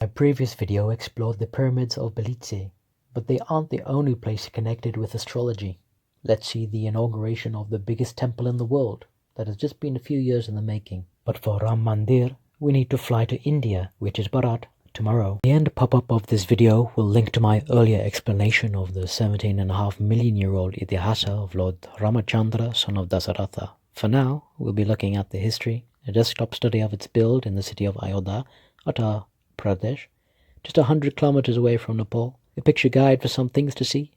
My previous video explored the pyramids of Belize, but they aren't the only place connected with astrology. Let's see the inauguration of the biggest temple in the world that has just been a few years in the making. But for Ram Mandir, we need to fly to India, which is Bharat, tomorrow. The end pop-up of this video will link to my earlier explanation of the 17.5 million year old Itihasa of Lord Ramachandra, son of Dasaratha. For now, we'll be looking at the history, a desktop study of its build in the city of Ayodhya, Uttar Pradesh, just 100 kilometers away from Nepal, a picture guide for some things to see,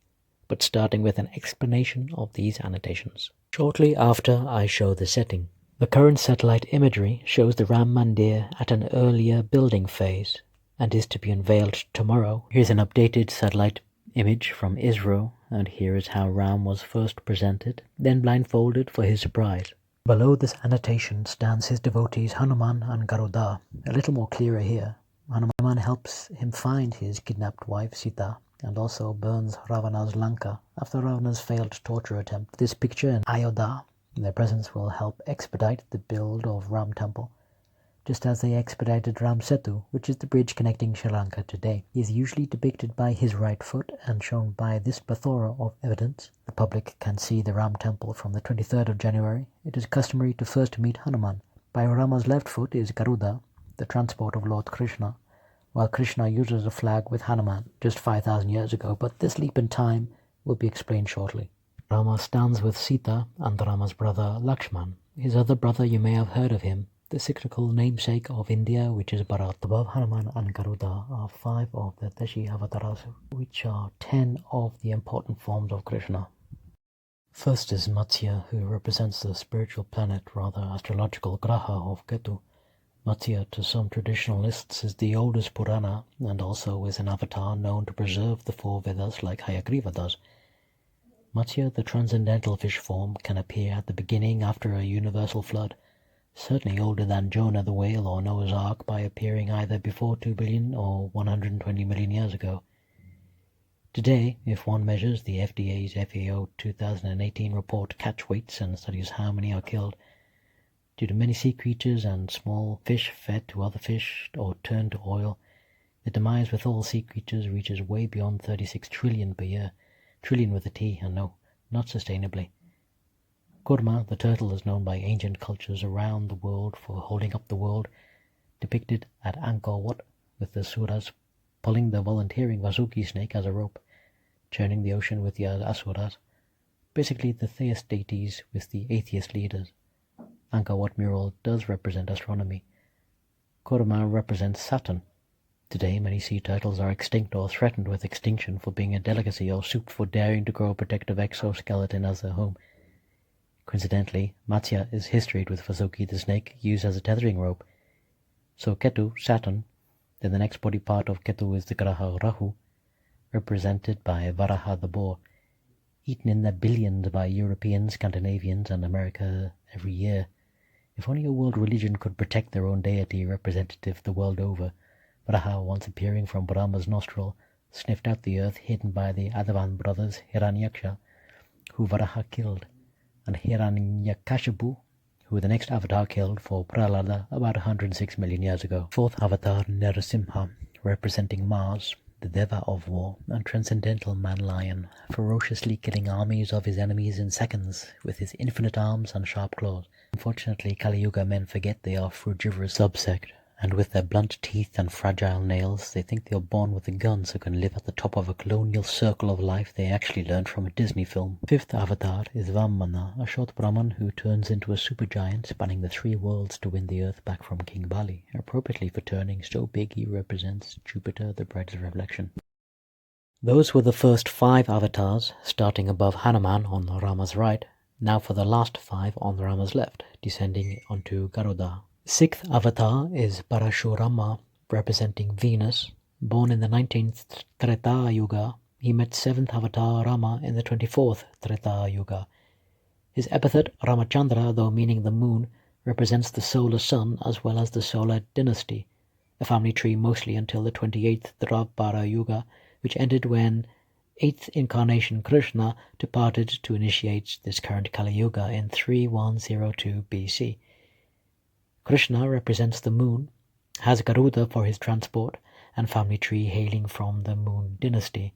but starting with an explanation of these annotations. Shortly after I show the setting, the current satellite imagery shows the Ram Mandir at an earlier building phase and is to be unveiled tomorrow. Here's an updated satellite image from Israel, and here is how Ram was first presented, then blindfolded for his surprise. Below this annotation stands his devotees Hanuman and Garuda, a little more clearer here. Hanuman helps him find his kidnapped wife Sita and also burns Ravana's Lanka after Ravana's failed torture attempt. This picture and Ayodhya, their presence will help expedite the build of Ram Temple, just as they expedited Ram Setu, which is the bridge connecting Sri Lanka today. He is usually depicted by his right foot and shown by this plethora of evidence. The public can see the Ram Temple from the 23rd of January. It is customary to first meet Hanuman. By Rama's left foot is Garuda, the transport of Lord Krishna, while Krishna uses a flag with Hanuman just 5,000 years ago, but this leap in time will be explained shortly. Rama stands with Sita and Rama's brother Lakshman. His other brother, you may have heard of him, the cyclical namesake of India, which is Bharat. Above Hanuman and Garuda are 5 of the deshi-avatars, which are 10 of the important forms of Krishna. First is Matsya, who represents the spiritual planet, rather astrological graha of Ketu. Matsya, to some traditionalists, is the oldest Purana and also is an avatar known to preserve the 4 Vedas like Hayagriva does. Matsya, the transcendental fish form, can appear at the beginning after a universal flood, certainly older than Jonah the whale or Noah's Ark by appearing either before 2 billion or 120 million years ago. Today, if one measures the FDA's FAO 2018 report catch weights and studies how many are killed, due to many sea creatures and small fish fed to other fish or turned to oil, the demise with all sea creatures reaches way beyond 36 trillion per year, trillion with a T, and no, not sustainably. Kūrma, the turtle, is known by ancient cultures around the world for holding up the world, depicted at Angkor Wat with the Suras pulling the volunteering Vasuki snake as a rope, churning the ocean with the Asuras, basically the theist deities with the atheist leaders. Angkor Wat mural does represent astronomy. Kūrma represents Saturn. Today, many sea turtles are extinct or threatened with extinction for being a delicacy or soup for daring to grow a protective exoskeleton as their home. Coincidentally, Matsya is historied with Vasuki the snake used as a tethering rope. So Ketu, Saturn, then the next body part of Ketu is the graha Rahu, represented by Varaha the boar, eaten in their billions by Europeans, Scandinavians, and America every year. If only a world religion could protect their own deity representative the world over. Varaha, once appearing from Brahma's nostril, sniffed out the earth hidden by the Adavan brothers Hiranyaksha, who Varaha killed, and Hiranyakashipu, who the next avatar killed for Prahlada about 106 million years ago. Fourth avatar, Narasimha, representing Mars, the deva of war and transcendental man-lion, ferociously killing armies of his enemies in seconds with his infinite arms and sharp claws. Unfortunately, Kali Yuga men forget they are frugivorous subsect, and with their blunt teeth and fragile nails, they think they are born with a gun so can live at the top of a colonial circle of life they actually learned from a Disney film. Fifth avatar is Vāmana, a short Brahman who turns into a supergiant spanning the 3 worlds to win the earth back from King Bali, appropriately for turning so big he represents Jupiter, the brightest reflection. Those were the first 5 avatars, starting above Hanuman on Rama's right, now for the last 5 on Rama's left, descending onto Garuda. 6th avatar is Parashurāma, representing Venus. Born in the 19th Treta Yuga, he met 7th avatar Rama in the 24th Treta Yuga. His epithet Ramachandra, though meaning the moon, represents the solar sun as well as the solar dynasty, a family tree mostly until the 28th Dvapara Yuga, which ended when 8th incarnation Krishna departed to initiate this current Kali Yuga in 3102 BC. Krishna represents the moon, has Garuda for his transport, and family tree hailing from the Moon dynasty.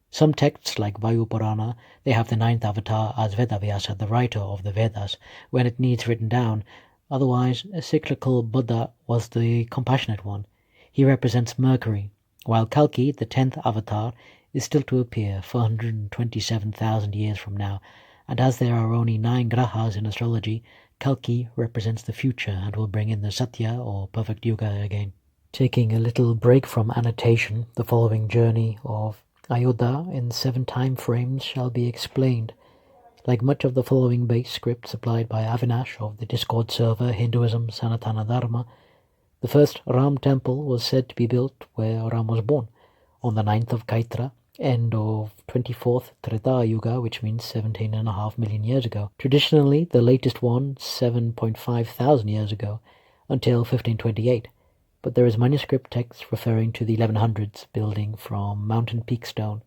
Some texts, like Vayu Purana, they have the ninth avatar as Vedavyasa, the writer of the Vedas, when it needs written down. Otherwise, a cyclical Buddha was the compassionate one. He represents Mercury, while Kalki, the 10th avatar, is still to appear 427,000 years from now, and as there are only 9 grahas in astrology, Kalki represents the future and will bring in the Satya or perfect Yuga again. Taking a little break from annotation, the following journey of Ayodhya in 7 time frames shall be explained. Like much of the following base script supplied by Avinash of the Discord server Hinduism Sanatana Dharma, the first Ram temple was said to be built where Ram was born, on the 9th of Kaitra, end of 24th Treta Yuga, which means 17.5 million years ago. Traditionally, the latest one, 7.5 thousand years ago, until 1528. But there is manuscript text referring to the 1100s building from mountain peak stone.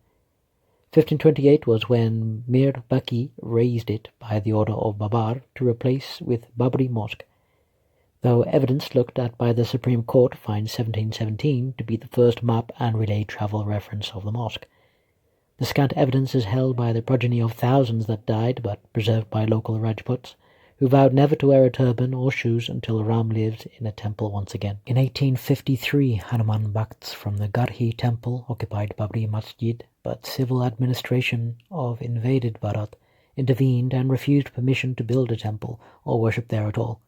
1528 was when Mir Baki raised it by the order of Babar to replace with Babri Mosque, though evidence looked at by the Supreme Court finds 1717 to be the first map and relayed travel reference of the mosque. The scant evidence is held by the progeny of thousands that died but preserved by local Rajputs, who vowed never to wear a turban or shoes until Ram lived in a temple once again. In 1853, Hanuman Bhakts from the Garhi temple occupied Babri Masjid, but civil administration of invaded Bharat intervened and refused permission to build a temple or worship there at all.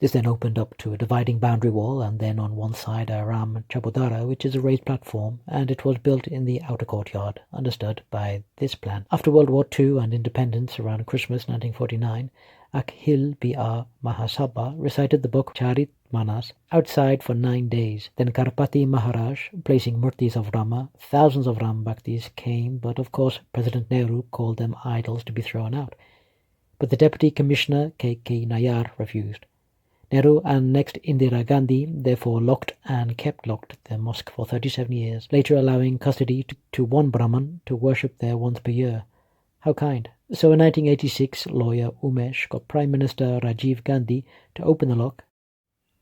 This then opened up to a dividing boundary wall, and then on one side a Ram Chabudara, which is a raised platform, and it was built in the outer courtyard, understood by this plan. After World War II and independence around Christmas 1949, Akhil B.R. Mahasabha recited the book Charit Manas outside for 9 days. Then Karpati Maharaj, placing murtis of Rama, thousands of Ram Bhaktis came, but of course President Nehru called them idols to be thrown out. But the Deputy Commissioner K.K. Nayar refused. Nehru and next Indira Gandhi therefore locked and kept locked the mosque for 37 years, later allowing custody to one Brahman to worship there once per year. How kind. So in 1986, lawyer Umesh got Prime Minister Rajiv Gandhi to open the lock,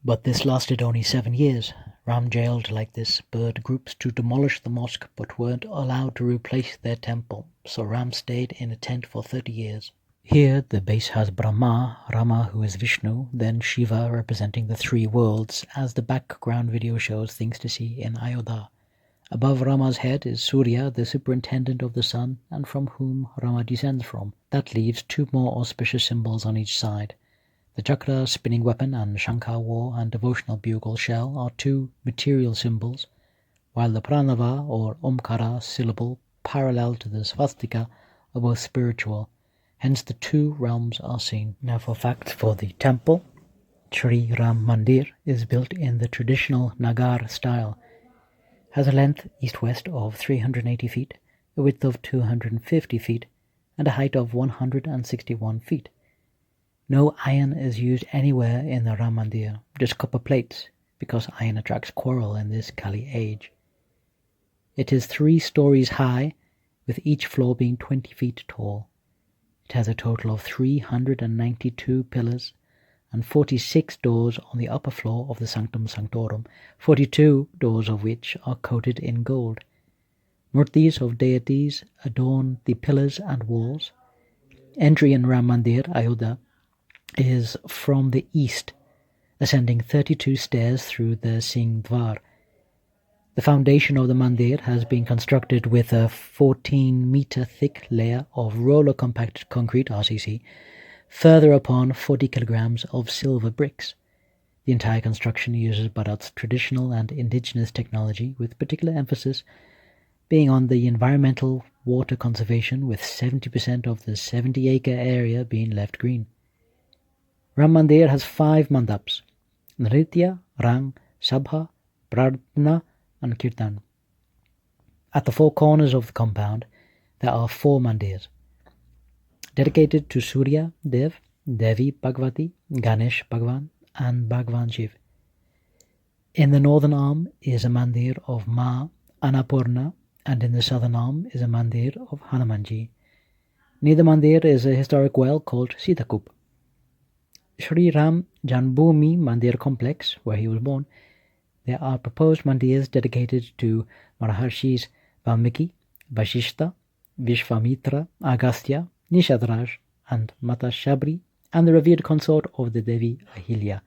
but this lasted only 7 years. Ram jailed like this spurred groups to demolish the mosque but weren't allowed to replace their temple, so Ram stayed in a tent for 30 years. Here the base has Brahma, Rama who is Vishnu, then Shiva representing the 3 worlds, as the background video shows things to see in Ayodhya. Above Rama's head is Surya, the superintendent of the sun, and from whom Rama descends from. That leaves 2 more auspicious symbols on each side. The chakra, spinning weapon, and Shankha war and devotional bugle shell are 2 material symbols, while the pranava or omkara syllable parallel to the svastika are both spiritual. Hence the 2 realms are seen. Now for facts for the temple. Sri Ram Mandir is built in the traditional Nagar style. Has a length east-west of 380 feet, a width of 250 feet, and a height of 161 feet. No iron is used anywhere in the Ram Mandir, just copper plates, because iron attracts quarrel in this Kali age. It is 3 stories high, with each floor being 20 feet tall. It has a total of 392 pillars and 46 doors on the upper floor of the Sanctum Sanctorum, 42 doors of which are coated in gold. Murtis of deities adorn the pillars and walls. Entry in Ram Mandir, Ayodhya, is from the east, ascending 32 stairs through the Singh Dwar. The foundation of the mandir has been constructed with a 14-meter thick layer of roller compacted concrete (RCC), further upon 40 kilograms of silver bricks. The entire construction uses Bharat's traditional and indigenous technology, with particular emphasis being on the environmental water conservation, with 70% of the 70-acre area being left green. Ram Mandir has 5 mandaps: Nritya, Rang, Sabha, Prarthna, and Kirtan. At the 4 corners of the compound, there are 4 mandirs, dedicated to Surya Dev, Devi Bhagavati, Ganesh Bhagwan, and Bhagwan Shiv. In the northern arm is a mandir of Ma Annapurna, and in the southern arm is a mandir of Hanumanji. Near the mandir is a historic well called There are proposed mandirs dedicated to Maharshis Valmiki, Vashishta, Vishvamitra, Agastya, Nishadraj, and Mata Shabri, and the revered consort of the Devi Ahilya.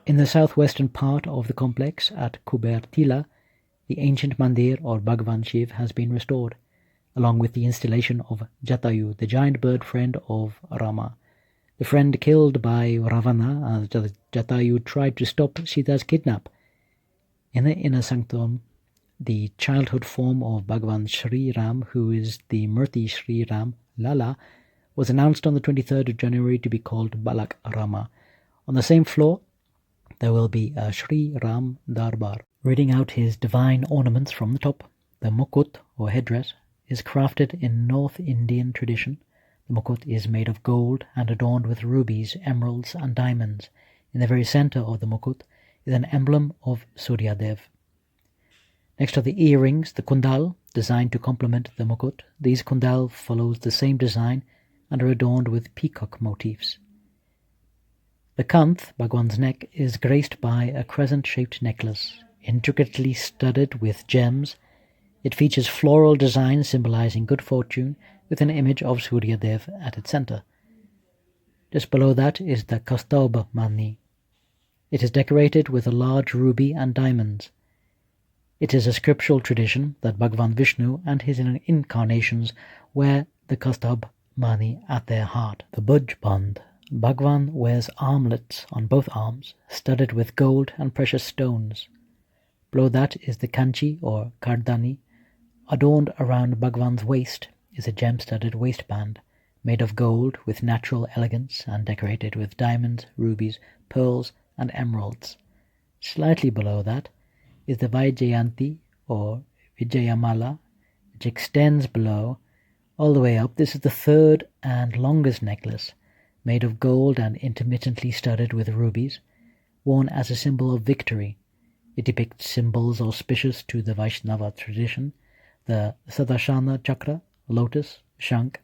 In the southwestern part of the complex at Kubertila, the ancient mandir or Bhagavan Shiv has been restored, along with the installation of Jatayu, the giant bird friend of Rama, the friend killed by Ravana as Jatayu tried to stop Sita's kidnap. In the inner sanctum, the childhood form of Bhagavan Sri Ram, who is the Murti Sri Ram, Lala, was announced on the 23rd of January to be called Balak Rama. On the same floor, there will be a Sri Ram Darbar. Reading out his divine ornaments from the top, the mukut, or headdress, is crafted in North Indian tradition. The mukut is made of gold and adorned with rubies, emeralds, and diamonds. In the very center of the mukut is an emblem of Suryadev. Next are the earrings, the kundal, designed to complement the mukut. These kundal follows the same design and are adorned with peacock motifs. The kanth, Bhagwan's neck, is graced by a crescent-shaped necklace, intricately studded with gems. It features floral design symbolizing good fortune, with an image of Suryadev at its center. Just below that is the kaustabha mani. It is decorated with a large ruby and diamonds. It is a scriptural tradition that Bhagavan Vishnu and his incarnations wear the kaustabha mani at their heart. The bhujbandh. Bhagavan wears armlets on both arms, studded with gold and precious stones. Below that is the kanchi or kardhani. Adorned around Bhagavan's waist is a gem-studded waistband, made of gold with natural elegance and decorated with diamonds, rubies, pearls, and emeralds. Slightly below that is the vaijayanti or vijayamala, which extends below all the way up. This is the third and longest necklace, made of gold and intermittently studded with rubies, worn as a symbol of victory. It depicts symbols auspicious to the Vaishnava tradition, the Sadashana chakra, lotus, shank,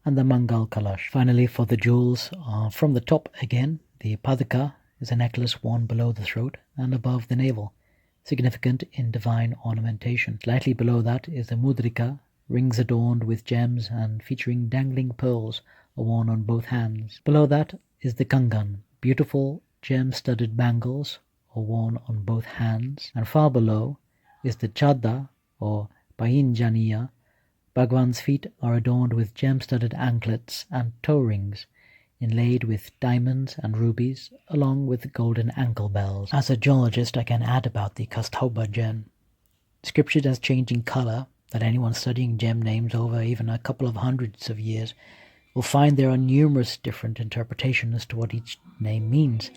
and the Mangal Kalash. Finally, for the jewels, from the top again, the padika is a necklace worn below the throat and above the navel, significant in divine ornamentation. Slightly below that is the mudrika, rings adorned with gems and featuring dangling pearls are worn on both hands. Below that is the kangan, beautiful gem-studded bangles are worn on both hands. And far below is the chhada or painjaniya. Bhagwan's feet are adorned with gem-studded anklets and toe rings, inlaid with diamonds and rubies, along with golden ankle bells. As a geologist, I can add about the kaustabha gem. Scriptured as changing color, that anyone studying gem names over even a couple of hundreds of years will find there are numerous different interpretations as to what each name means.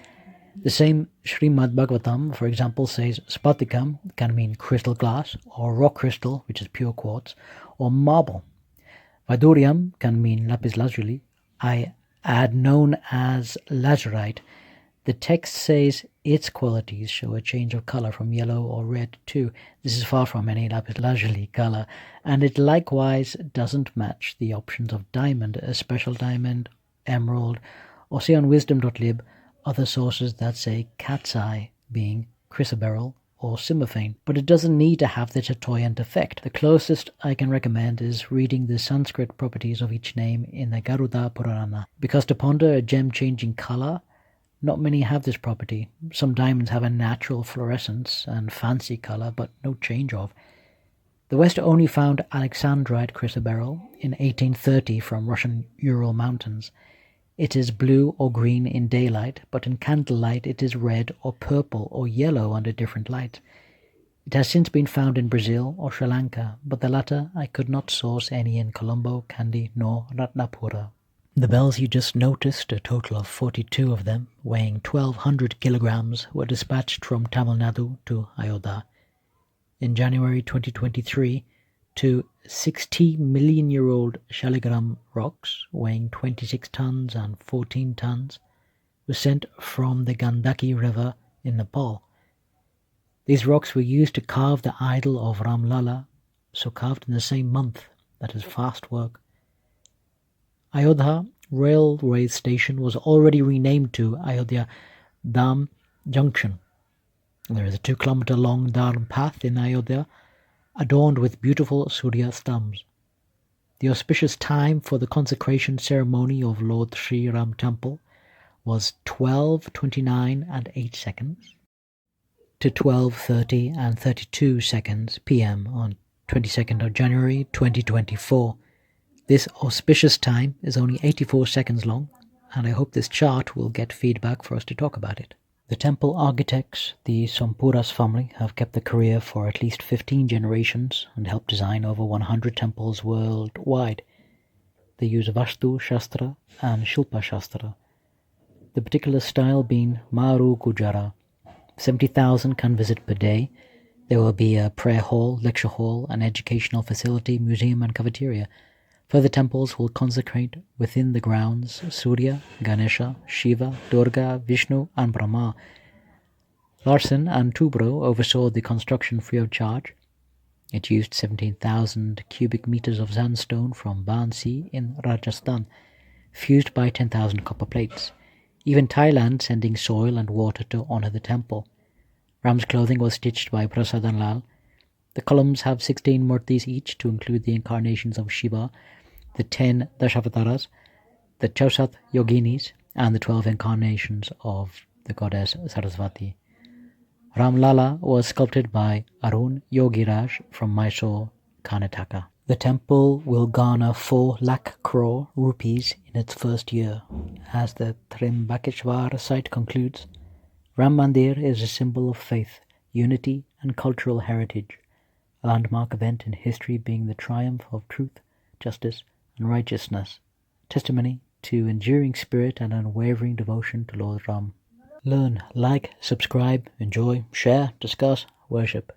The same Srimad Bhagavatam, for example, says spatikam can mean crystal glass, or rock crystal, which is pure quartz, or marble. Vaiduriam can mean lapis lazuli. I add known as lazurite. The text says its qualities show a change of color from yellow or red too. This is far from any lapis lazuli color, and it likewise doesn't match the options of diamond, a special diamond, emerald, or say on wisdom.lib, other sources that say cat's eye, being chrysoberyl or simophane, but it doesn't need to have the chatoyant effect. The closest I can recommend is reading the Sanskrit properties of each name in the Garuda Purana, because to ponder a gem changing color, not many have this property. Some diamonds have a natural fluorescence and fancy color, but no change of. The West only found Alexandrite chrysoberyl in 1830 from Russian Ural Mountains. It is blue or green in daylight, but in candlelight it is red or purple or yellow under different light. It has since been found in Brazil or Sri Lanka, but the latter I could not source any in Colombo, Kandy, nor Ratnapura. The bells you just noticed, a total of 42 of them, weighing 1,200 kilograms, were dispatched from Tamil Nadu to Ayodhya. In January 2023, two 60-million-year-old Shaligram rocks, weighing 26 tons and 14 tons, were sent from the Gandaki River in Nepal. These rocks were used to carve the idol of Ram Lala, so carved in the same month. That is fast work. Ayodhya railway station was already renamed to Ayodhya Dham Junction. There is a 2-kilometer long Dharma path in Ayodhya, adorned with beautiful Surya stambs. The auspicious time for the consecration ceremony of Lord Sri Ram Temple was 12:29 and 8 seconds to 12:30 and 32 seconds p.m. on 22nd of January 2024. This auspicious time is only 84 seconds long, and I hope this chart will get feedback for us to talk about it. The temple architects, the Sompuras family, have kept the career for at least 15 generations and helped design over 100 temples worldwide. They use Vastu Shastra and Shilpa Shastra, the particular style being Maru Gujara. 70,000 can visit per day. There will be a prayer hall, lecture hall, an educational facility, museum and cafeteria. Further temples will consecrate within the grounds Surya, Ganesha, Shiva, Durga, Vishnu and Brahma. Larsen and Tubro oversaw the construction free of charge. It used 17,000 cubic meters of sandstone from Bansi in Rajasthan, fused by 10,000 copper plates. Even Thailand sending soil and water to honor the temple. Ram's clothing was stitched by Prasadan Lal. The columns have 16 murtis each to include the incarnations of Shiva, the 10 deshi-avatars, the 64 yoginis, and the 12 incarnations of the goddess Saraswati. Ram Lala was sculpted by Arun Yogiraj from Mysore, Karnataka. The temple will garner 4 lakh crore rupees in its first year. As the Trimbakeshwar site concludes, Ram Mandir is a symbol of faith, unity and cultural heritage, a landmark event in history being the triumph of truth, justice and righteousness, testimony to enduring spirit and unwavering devotion to Lord Ram. Learn, like, subscribe, enjoy, share, discuss, worship.